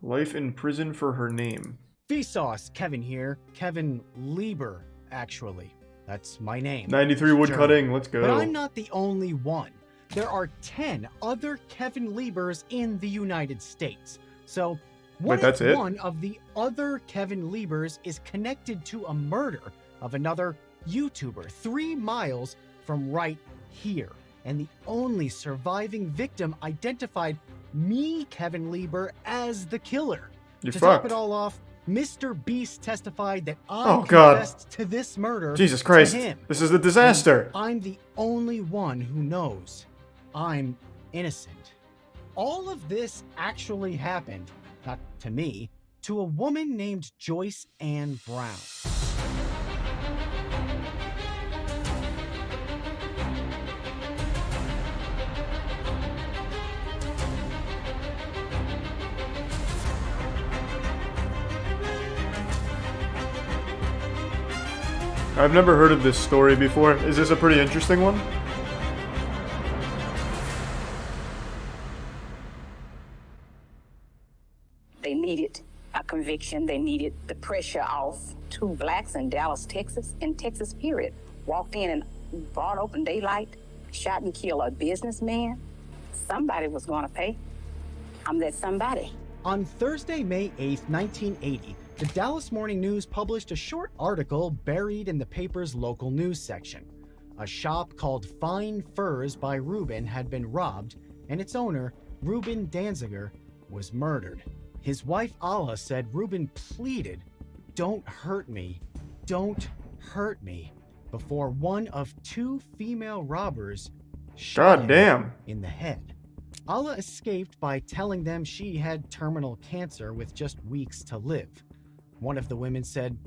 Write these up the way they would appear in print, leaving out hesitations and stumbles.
Life in prison for her name. Vsauce, Kevin here. Kevin Lieber, actually. That's my name. 93 woodcutting, let's go. But I'm not the only one. There are 10 other Kevin Liebers in the United States. So, what if one of the other Kevin Liebers is connected to a murder of another YouTuber 3 miles from right here? And the only surviving victim identified me, Kevin Lieber, as the killer. You're to fucked. top it all off, Mr. Beast testified that I confessed to this murder. Jesus Christ, to him. This is a disaster. And I'm the only one who knows I'm innocent. All of this actually happened, not to me, to a woman named Joyce Ann Brown. I've never heard of this story before. Is this a pretty interesting one? They needed a conviction. They needed the pressure off. 2 blacks in Dallas, Texas, period. Walked in and brought open daylight, shot and killed a businessman. Somebody was going to pay. I'm that somebody. On Thursday, May 8th, 1980, the Dallas Morning News published a short article buried in the paper's local news section. A shop called Fine Furs by Ruben had been robbed, and its owner, Ruben Danziger, was murdered. His wife, Alla, said Ruben pleaded, "Don't hurt me, don't hurt me," before one of 2 female robbers shot him in the head. Alla escaped by telling them she had terminal cancer with just weeks to live. One of the women said,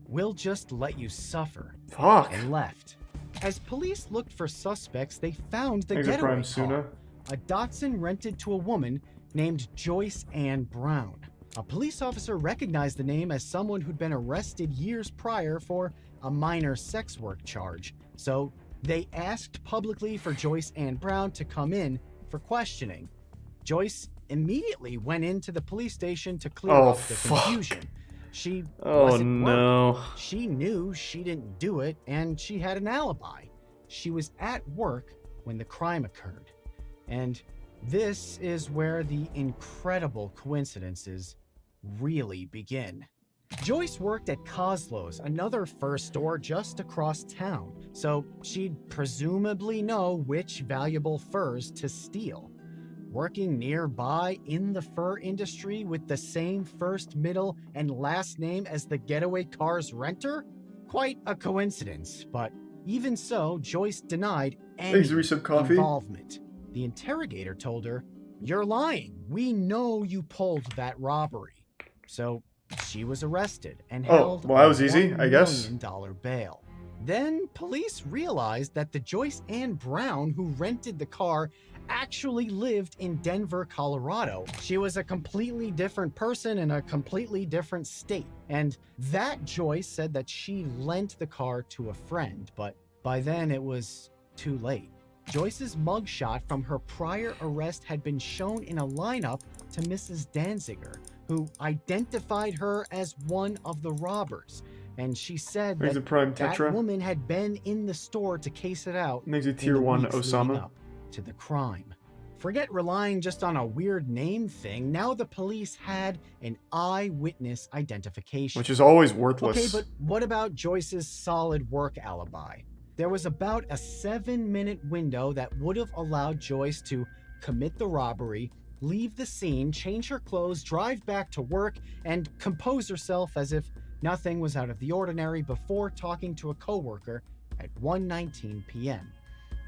"We'll just let you suffer," and left. As police looked for suspects, they found the getaway car, a Datsun rented to a woman named Joyce Ann Brown. A police officer recognized the name as someone who'd been arrested years prior for a minor sex work charge, so they asked publicly for Joyce Ann Brown to come in for questioning. Joyce immediately went into the police station to clear up the confusion. She wasn't working. She knew she didn't do it, and she had an alibi. She was at work when the crime occurred. And this is where the incredible coincidences really begin. Joyce worked at Coslow's, another fur store just across town, so she'd presumably know which valuable furs to steal. Working nearby in the fur industry with the same first, middle, and last name as the getaway car's renter? Quite a coincidence, but even so, Joyce denied any involvement. The interrogator told her, "You're lying. We know you pulled that robbery." So she was arrested and held that was easy, I guess. $1 million bail. Then police realized that the Joyce Ann Brown who rented the car actually lived in Denver, Colorado. She was a completely different person in a completely different state. And that Joyce said that she lent the car to a friend, but by then it was too late. Joyce's mugshot from her prior arrest had been shown in a lineup to Mrs. Danziger, who identified her as one of the robbers. And she said that that woman had been in the store to case it out. Makes a tier 1 Osama. Up to the crime. Forget relying just on a weird name thing. Now the police had an eyewitness identification. Which is always worthless. Okay, but what about Joyce's solid work alibi? There was about a 7-minute window that would have allowed Joyce to commit the robbery, leave the scene, change her clothes, drive back to work, and compose herself as if nothing was out of the ordinary before talking to a coworker at 1:19 p.m.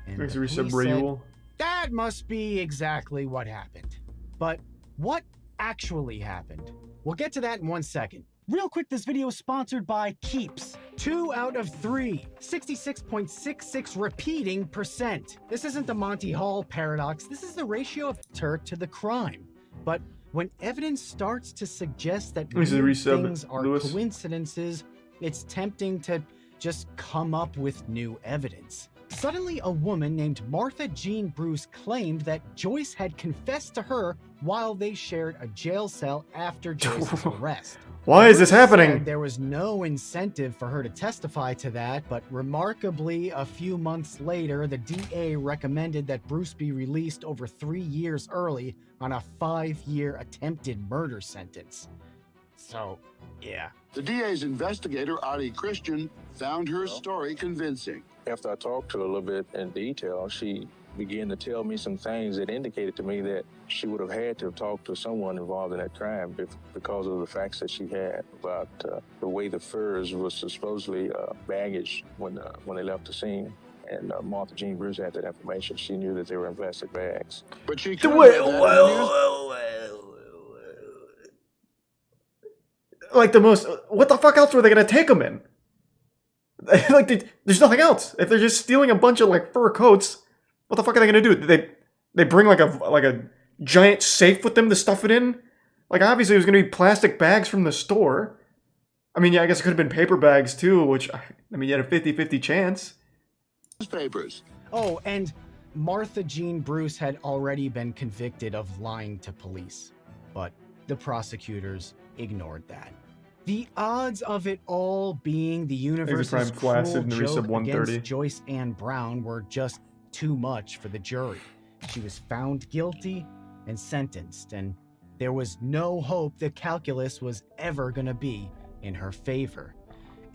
And the police said, that must be exactly what happened. But what actually happened? We'll get to that in 1 second. Real quick, this video is sponsored by Keeps. 2 out of 3, 66.66 repeating percent. This isn't the Monty Hall paradox. This is the ratio of Turk to the crime. But when evidence starts to suggest that things are coincidences, it's tempting to just come up with new evidence. Suddenly, a woman named Martha Jean Bruce claimed that Joyce had confessed to her while they shared a jail cell after Joyce's arrest. Why is this Bruce happening? said there was no incentive for her to testify to that, but remarkably, a few months later, the DA recommended that Bruce be released over 3 years early on a 5-year attempted murder sentence. So, yeah. The DA's investigator, Audie Christian, found her story convincing. After I talked to her a little bit in detail, she began to tell me some things that indicated to me that she would have had to have talked to someone involved in that crime because of the facts that she had about the way the furs was supposedly baggage when they left the scene. And Martha Jean Bruce had that information. She knew that they were in plastic bags. But she Like the most. What the fuck else were they gonna take them in? Like, there's nothing else. If they're just stealing a bunch of like fur coats, what the fuck are they gonna do? They bring like a giant safe with them to stuff it in? Like, obviously it was gonna be plastic bags from the store. I mean, yeah, I guess it could have been paper bags too, which, I mean, you had a 50-50 chance. Papers. Oh, and Martha Jean Bruce had already been convicted of lying to police, but the prosecutors ignored that. The odds of it all being the universe's cruel joke against Joyce Ann Brown were just too much for the jury. She was found guilty and sentenced, and there was no hope the calculus was ever going to be in her favor.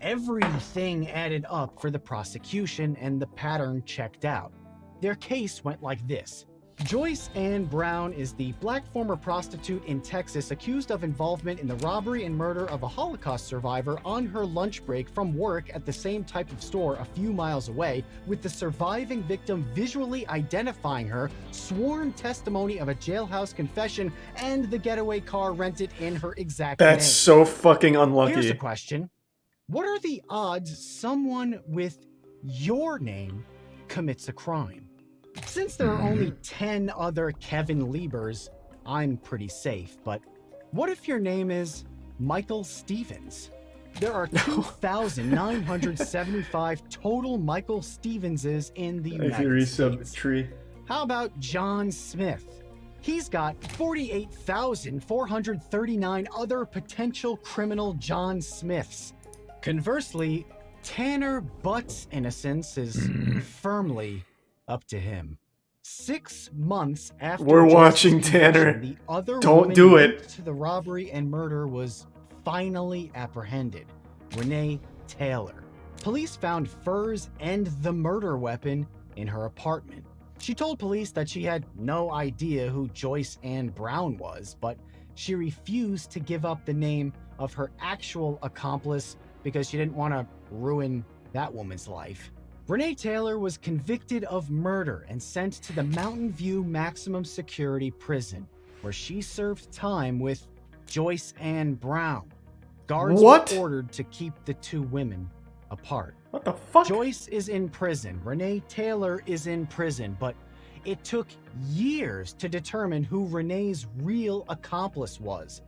Everything added up for the prosecution, and the pattern checked out. Their case went like this. Joyce Ann Brown is the black former prostitute in Texas accused of involvement in the robbery and murder of a Holocaust survivor on her lunch break from work at the same type of store a few miles away, with the surviving victim visually identifying her, sworn testimony of a jailhouse confession, and the getaway car rented in her exact name. That's so fucking unlucky. Here's a question. What are the odds someone with your name commits a crime? Since there are only 10 other Kevin Liebers, I'm pretty safe, but what if your name is Michael Stevens? There are 2,975 total Michael Stevenses in the United States. How about John Smith? He's got 48,439 other potential criminal John Smiths. Conversely, Tanner Butt's innocence is firmly up to him. 6 months after we're watching Tanner. The other Don't do it. To the robbery and murder was finally apprehended. Renee Taylor. Police found furs and the murder weapon in her apartment. She told police that she had no idea who Joyce Ann Brown was, but she refused to give up the name of her actual accomplice because she didn't want to ruin that woman's life. Renee Taylor was convicted of murder and sent to the Mountain View Maximum Security Prison, where she served time with Joyce Ann Brown. Guards were ordered to keep the two women apart. What the fuck? Joyce is in prison. Renee Taylor is in prison, but it took years to determine who Renee's real accomplice was.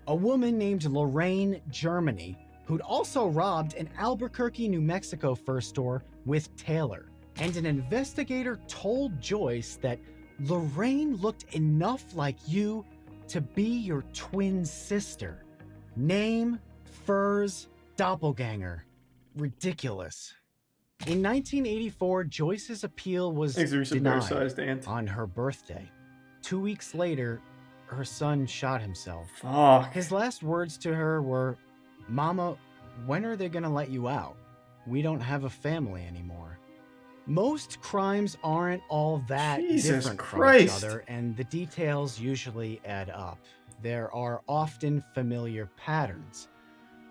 A woman named Lorraine Germany, who'd also robbed an Albuquerque, New Mexico fur store with Taylor. And an investigator told Joyce that Lorraine looked enough like you to be your twin sister. Name, furs, doppelganger. Ridiculous. In 1984, Joyce's appeal was denied on her birthday. 2 weeks later, her son shot himself. Fuck. His last words to her were, "Mama, when are they gonna let you out? We don't have a family anymore." Most crimes aren't all that different from each other, and the details usually add up. There are often familiar patterns.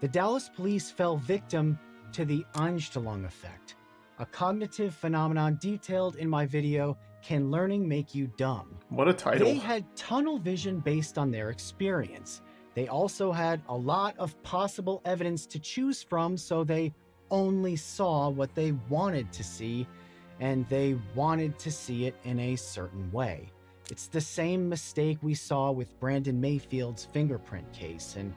The Dallas police fell victim to the Einstellung effect, a cognitive phenomenon detailed in my video, Can Learning Make You Dumb? What a title. They had tunnel vision based on their experience. They also had a lot of possible evidence to choose from, so they only saw what they wanted to see, and they wanted to see it in a certain way. It's the same mistake we saw with Brandon Mayfield's fingerprint case, and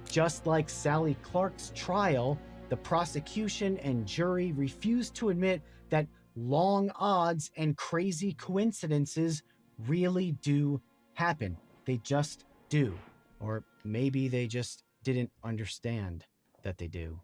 just like Sally Clark's trial, the prosecution and jury refused to admit that long odds and crazy coincidences really do happen. They just do. Or maybe they just didn't understand that they do.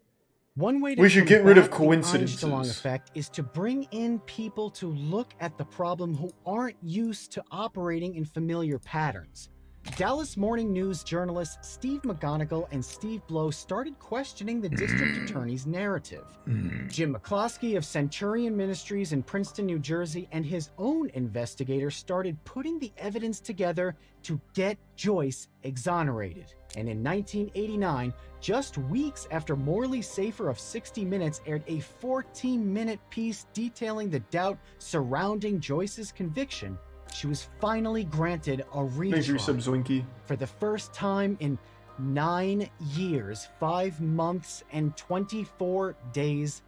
One way to We should get rid of combat the coincidences. Einstein effect is to bring in people to look at the problem who aren't used to operating in familiar patterns. Dallas Morning News journalists Steve McGonigal and Steve Blow started questioning the district attorney's narrative. Jim McCloskey of Centurion Ministries in Princeton, New Jersey, and his own investigator started putting the evidence together to get Joyce exonerated. And in 1989, just weeks after Morley Safer of 60 Minutes aired a 14-minute piece detailing the doubt surrounding Joyce's conviction, she was finally granted a Make sure you sub retrial. Zwinky. For the first time in 9 years, 5 months, and 24 days,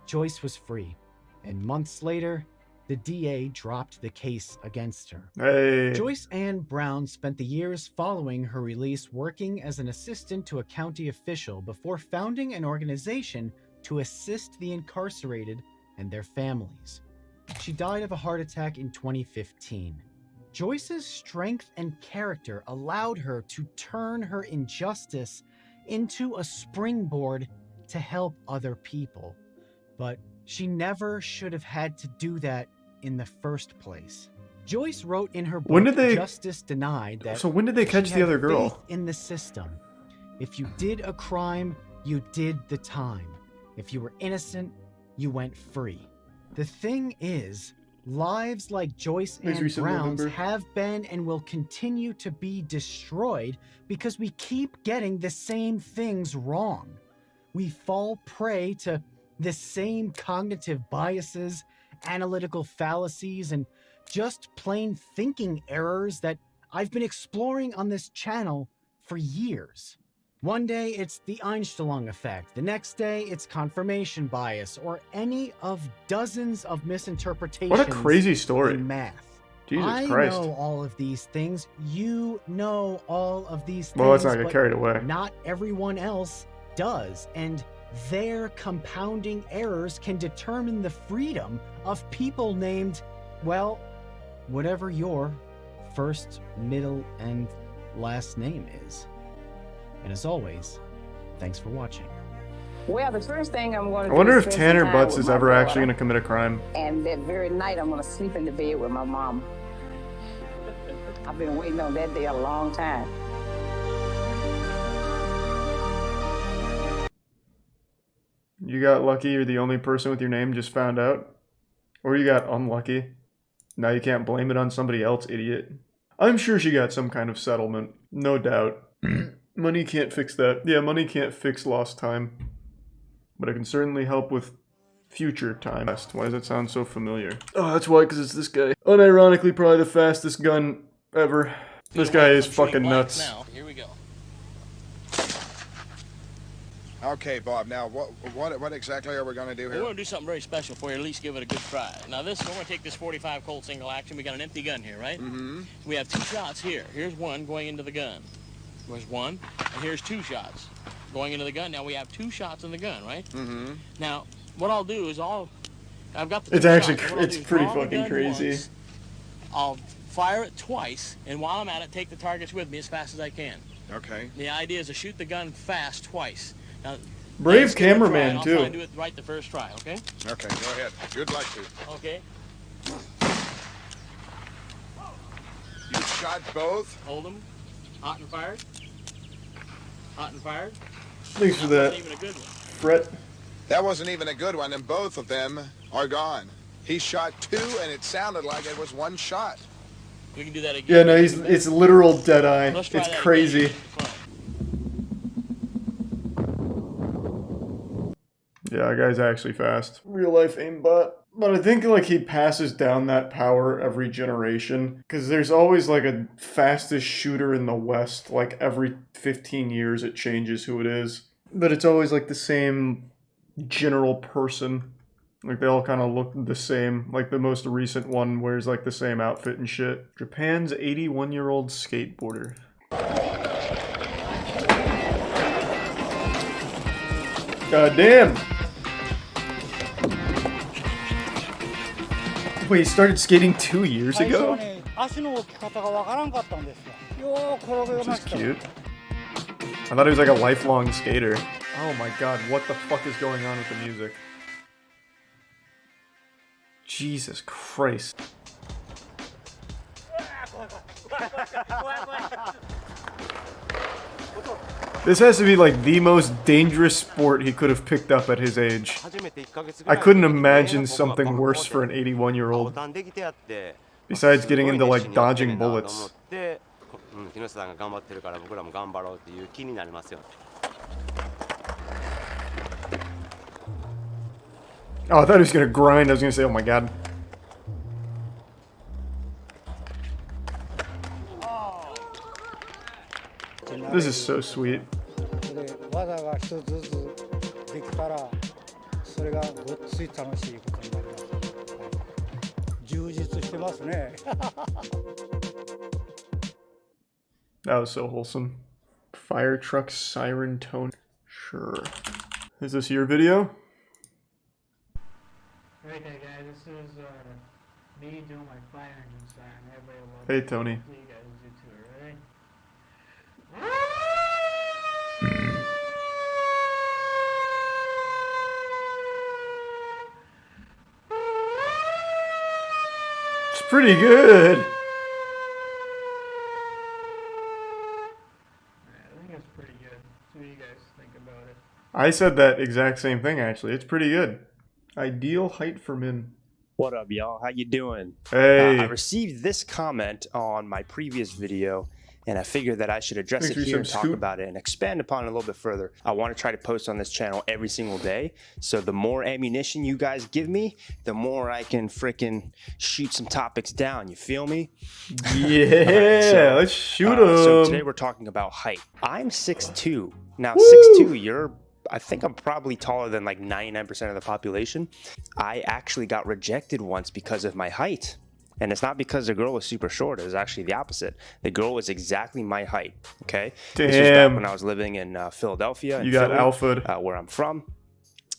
Joyce was free. And months later, the DA dropped the case against her. Hey. Joyce Ann Brown spent the years following her release working as an assistant to a county official before founding an organization to assist the incarcerated and their families. She died of a heart attack in 2015. Joyce's strength and character allowed her to turn her injustice into a springboard to help other people. But she never should have had to do that in the first place. Joyce wrote in her book, When did they- Justice Denied, that So when did they catch she the had other girl? faith in the system. If you did a crime, you did the time. If you were innocent, you went free. The thing is, lives like Joyce Please and resub Brown's November. have been and will continue to be destroyed because we keep getting the same things wrong. We fall prey to the same cognitive biases, analytical fallacies, and just plain thinking errors that I've been exploring on this channel for years. One day it's the Einstein effect, the next day it's confirmation bias, or any of dozens of misinterpretations What a crazy story. in math. Jesus I Christ. know all of these things. You know all of these things. Well, let's not get but carried away. not everyone else does, and their compounding errors can determine the freedom of people named, well, whatever your first, middle, and last name is. And as always, thanks for watching. Well, the first thing I'm going to I wonder do if is spend Tanner some time Butts with is my ever actually daughter. going to commit a crime. And that very night, I'm going to sleep in the bed with my mom. I've been waiting on that day a long time. You got lucky, you're the only person with your name just found out. Or you got unlucky. Now you can't blame it on somebody else, idiot. I'm sure she got some kind of settlement. No doubt. Money can't fix that. Yeah, money can't fix lost time. But it can certainly help with future time. Why does that sound so familiar? Oh, that's why, because it's this guy. Unironically, probably the fastest gun ever. This guy is fucking nuts. Now, here we go. Okay, Bob. Now, what exactly are we going to do We're here? going to do something very special for you, at least give it a good try. Now, we're going to take this 45 Colt single action. We got an empty gun here, right? Mm-hmm. We have 2 shots here. Here's one going into the gun. There's one, and here's 2 shots going into the gun. Now we have 2 shots in the gun, right? Mm-hmm. Now, what I'll do is I've got the It's 2 actually shots. What I'll it's do is pretty draw the fucking gun crazy. once, I'll fire it twice, and while I'm at it, take the targets with me as fast as I can. Okay. The idea is to shoot the gun fast twice. Now, Brave let's give it a try, cameraman, and I'll try and too. do it right the first try, okay? Okay, go ahead. Good luck to you. Okay. You shot both? Hold them. Hot and fired. Hot and fired. Thanks for That that, wasn't even a good one. Fret. That wasn't even a good one, and both of them are gone. He shot 2, and it sounded like it was 1 shot. We can do that again. Yeah, no, it's literal dead eye. Let's try It's that crazy. again. Yeah, that guy's actually fast. Real life aimbot. But I think like he passes down that power every generation. Because there's always like a fastest shooter in the West. Like every 15 years it changes who it is. But it's always like the same general person. Like they all kind of look the same. Like the most recent one wears like the same outfit and shit. Japan's 81-year-old skateboarder. God damn! Wait, he started skating 2 years 最初は ago? ね、足の置き方がわからんかったんですよ。Which is cute. I thought he was like a lifelong skater. Oh my god, what the fuck is going on with the music? Jesus Christ. This has to be like the most dangerous sport he could have picked up at his age. I couldn't imagine something worse for an 81-year-old. Besides getting into like dodging bullets. Oh, I thought he was gonna grind. I was gonna say, oh my god. This is so sweet. That was so wholesome. Fire truck siren tone. Sure. Is this your video? Right there, guys. This is me doing my fire engine siren. Everybody loves Hey, it. Tony. You guys do too, right? It's pretty good. I think it's pretty good. So what do you guys think about it? I said that exact same thing, actually. It's pretty good. Ideal height for men. What up, y'all? How you doing? Hey. I received this comment on my previous video, and I figured that I should address Thanks it for here some and talk scoop. about it and expand upon it a little bit further. I want to try to post on this channel every single day, so the more ammunition you guys give me, the more I can freaking shoot some topics down. You feel me? Yeah, Alright, so, let's shoot So him. today we're talking about height. I'm 6'2". Now, 6'2", I think I'm probably taller than like 99% of the population. I actually got rejected once because of my height. And it's not because the girl was super short. It was actually the opposite. The girl was exactly my height. Okay. This was back Damn. when I was living in Philadelphia. You got Philly, alpha'd. where I'm from.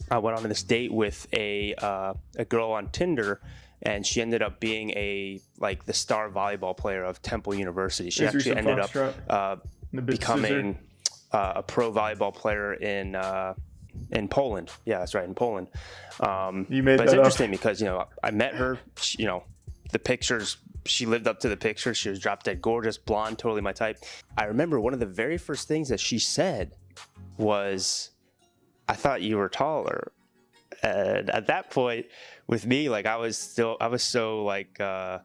I went on this date with a girl on Tinder, and she ended up being the star volleyball player of Temple University. She Thanks for actually some ended up foxtrot. And a bit becoming a pro volleyball player in Poland. Yeah, that's right, in Poland. You made but it's that up. interesting because I met her. She, the pictures. She lived up to the pictures. She was drop dead gorgeous, blonde, totally my type. I remember one of the very first things that she said was, "I thought you were taller." And at that point, with me, I was so Oh, that's I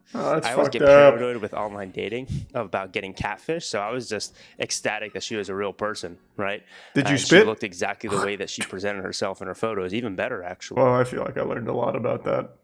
always get fucked up. paranoid with online dating about getting catfish. So I was just ecstatic that she was a real person, right? Did you And spit? She looked exactly the way that she presented herself in her photos, even better actually. Well, I feel like I learned a lot about that.